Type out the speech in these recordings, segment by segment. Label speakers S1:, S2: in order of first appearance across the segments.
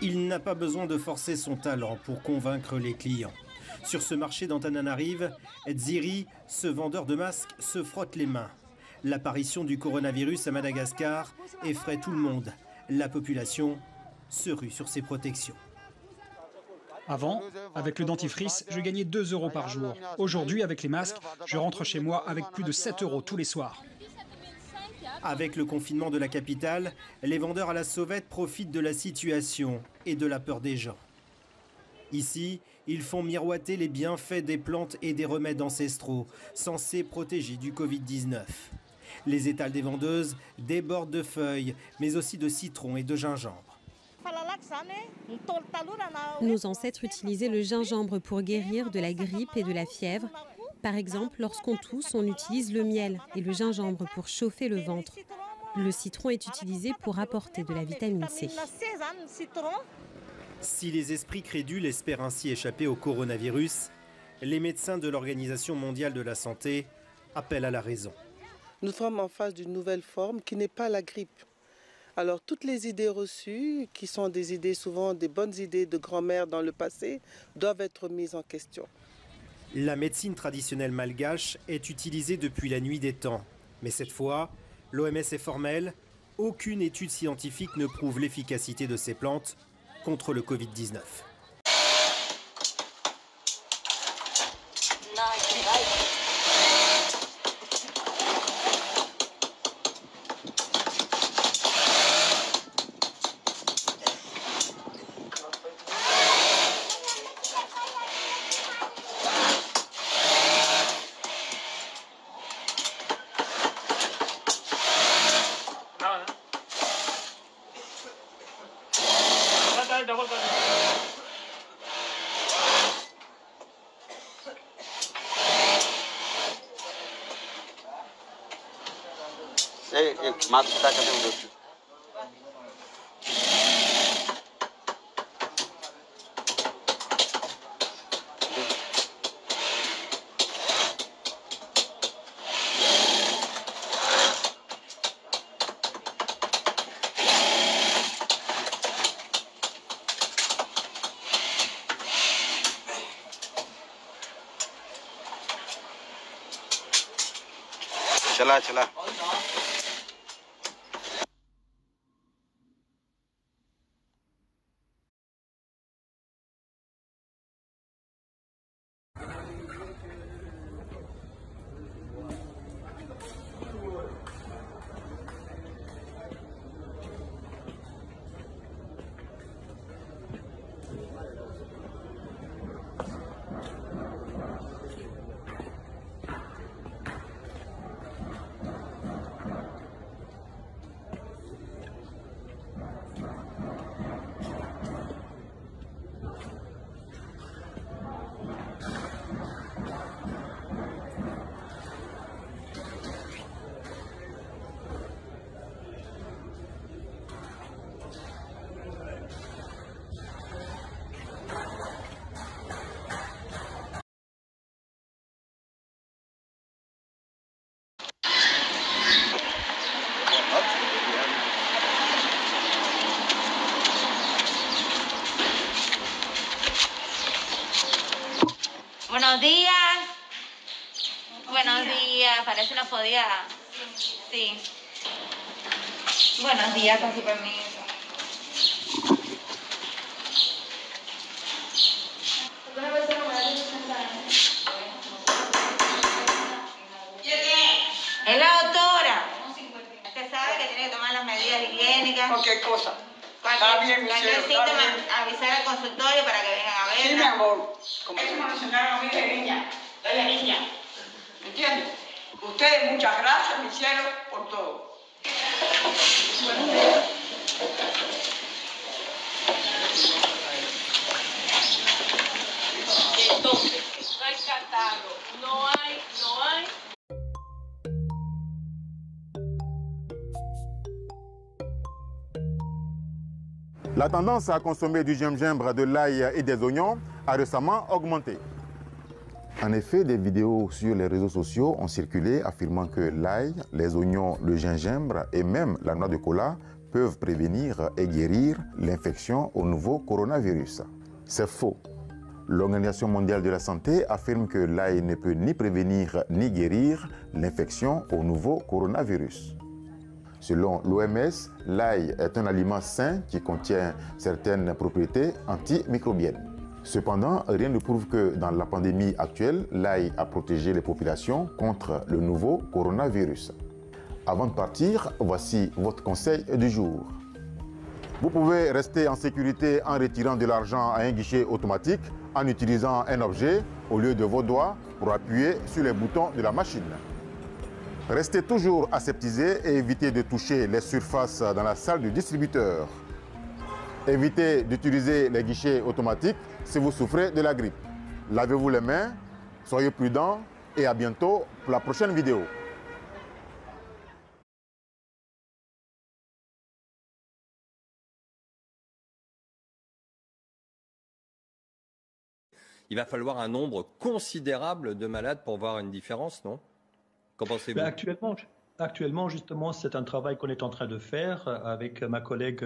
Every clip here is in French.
S1: Il n'a pas besoin de forcer son talent pour convaincre les clients. Sur ce marché d'Antananarive, Dziri, ce vendeur de masques, se frotte les mains. L'apparition du coronavirus à Madagascar effraie tout le monde. La population se rue sur ses protections.
S2: Avant, avec le dentifrice, je gagnais 2 € par jour. Aujourd'hui, avec les masques, je rentre chez moi avec plus de 7 € tous les soirs.
S1: Avec le confinement de la capitale, les vendeurs à la sauvette profitent de la situation et de la peur des gens. Ici, ils font miroiter les bienfaits des plantes et des remèdes ancestraux, censés protéger du Covid-19. Les étals des vendeuses débordent de feuilles, mais aussi de citron et de gingembre.
S3: Nos ancêtres utilisaient le gingembre pour guérir de la grippe et de la fièvre. Par exemple, lorsqu'on tousse, on utilise le miel et le gingembre pour chauffer le ventre. Le citron est utilisé pour apporter de la vitamine C.
S1: Si les esprits crédules espèrent ainsi échapper au coronavirus, les médecins de l'Organisation mondiale de la santé appellent à la raison.
S4: Nous sommes en face d'une nouvelle forme qui n'est pas la grippe. Alors toutes les idées reçues, qui sont des idées souvent des bonnes idées de grand-mère dans le passé, doivent être mises en question.
S1: La médecine traditionnelle malgache est utilisée depuis la nuit des temps. Mais cette fois, l'OMS est formelle, aucune étude scientifique ne prouve l'efficacité de ces plantes contre le Covid-19.
S5: चला
S6: Buenos días. Buenos días. Parece una podía. Sí. Buenos días, con su permiso. Es la doctora. Usted sabe que tiene que tomar las medidas higiénicas.
S7: Cualquier cosa.
S6: Cualquier síntoma, avisar al consultorio para que vengan a verla.
S7: Sí, mi amor. Como eso me lo enseñaron a mí de niña. Desde niña. ¿Me entiendes? Ustedes, muchas gracias, mi cielo, por todo.
S8: Entonces, no hay catarro, no hay.
S9: La tendance à consommer du gingembre, de l'ail et des oignons a récemment augmenté. En effet, des vidéos sur les réseaux sociaux ont circulé affirmant que l'ail, les oignons, le gingembre et même la noix de cola peuvent prévenir et guérir l'infection au nouveau coronavirus. C'est faux. L'Organisation mondiale de la santé affirme que l'ail ne peut ni prévenir ni guérir l'infection au nouveau coronavirus. Selon l'OMS, l'ail est un aliment sain qui contient certaines propriétés antimicrobiennes. Cependant, rien ne prouve que dans la pandémie actuelle, l'ail a protégé les populations contre le nouveau coronavirus. Avant de partir, voici votre conseil du jour. Vous pouvez rester en sécurité en retirant de l'argent à un guichet automatique en utilisant un objet au lieu de vos doigts pour appuyer sur les boutons de la machine. Restez toujours aseptisé et évitez de toucher les surfaces dans la salle du distributeur. Évitez d'utiliser les guichets automatiques si vous souffrez de la grippe. Lavez-vous les mains, soyez prudents et à bientôt pour la prochaine vidéo.
S10: Il va falloir un nombre considérable de malades pour voir une différence, non? Qu'en pensez-vous?
S11: Actuellement, justement, c'est un travail qu'on est en train de faire avec ma collègue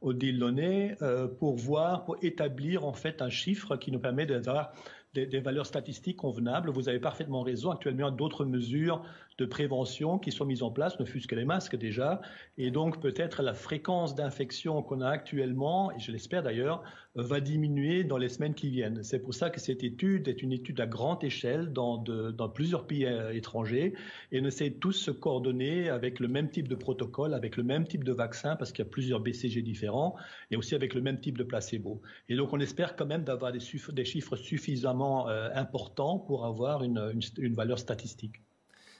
S11: Odile Launay pour établir en fait un chiffre qui nous permet d'avoir des valeurs statistiques convenables. Vous avez parfaitement raison. Actuellement, il y a d'autres mesures de prévention qui sont mises en place, ne fût-ce que les masques déjà. Et donc, peut-être la fréquence d'infection qu'on a actuellement, et je l'espère d'ailleurs, va diminuer dans les semaines qui viennent. C'est pour ça que cette étude est une étude à grande échelle dans plusieurs pays étrangers et on essaie tous se coordonner avec le même type de protocole, avec le même type de vaccin, parce qu'il y a plusieurs BCG différents, et aussi avec le même type de placebo. Et donc, on espère quand même d'avoir des chiffres suffisamment importants pour avoir une valeur statistique.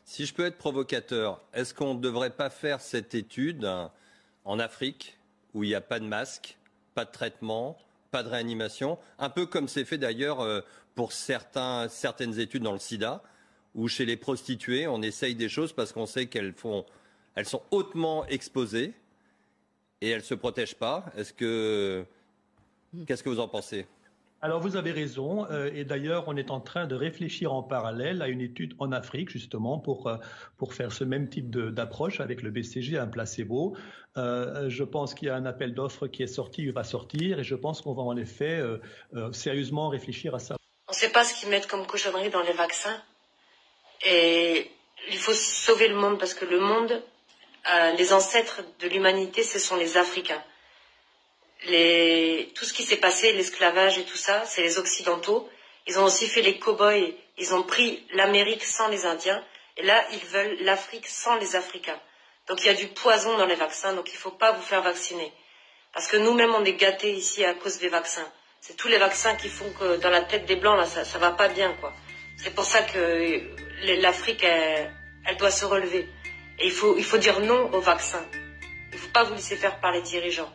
S10: Si je peux être provocateur, est-ce qu'on ne devrait pas faire cette étude en Afrique, où il n'y a pas de masque, pas de traitement, pas de réanimation, un peu comme c'est fait d'ailleurs pour certaines études dans le sida, où chez les prostituées, on essaye des choses parce qu'on sait qu'elles sont hautement exposées et elles ne se protègent pas. Qu'est-ce que vous en pensez ?
S11: Alors vous avez raison, et d'ailleurs on est en train de réfléchir en parallèle à une étude en Afrique justement pour faire ce même type d'approche avec le BCG, un placebo. Je pense qu'il y a un appel d'offres qui est sorti, va sortir, et je pense qu'on va en effet sérieusement réfléchir à ça.
S12: On ne sait pas ce qu'ils mettent comme cochonnerie dans les vaccins, et il faut sauver le monde parce que le monde, les ancêtres de l'humanité, ce sont les Africains. Tout ce qui s'est passé, l'esclavage et tout ça, c'est les Occidentaux. Ils ont aussi fait les cow-boys. Ils ont pris l'Amérique sans les Indiens. Et là, ils veulent l'Afrique sans les Africains. Donc il y a du poison dans les vaccins, donc il ne faut pas vous faire vacciner. Parce que nous-mêmes, on est gâtés ici à cause des vaccins. C'est tous les vaccins qui font que dans la tête des Blancs, là, ça va pas bien, quoi. C'est pour ça que l'Afrique, elle doit se relever. Et il faut dire non aux vaccins. Il ne faut pas vous laisser faire par les dirigeants.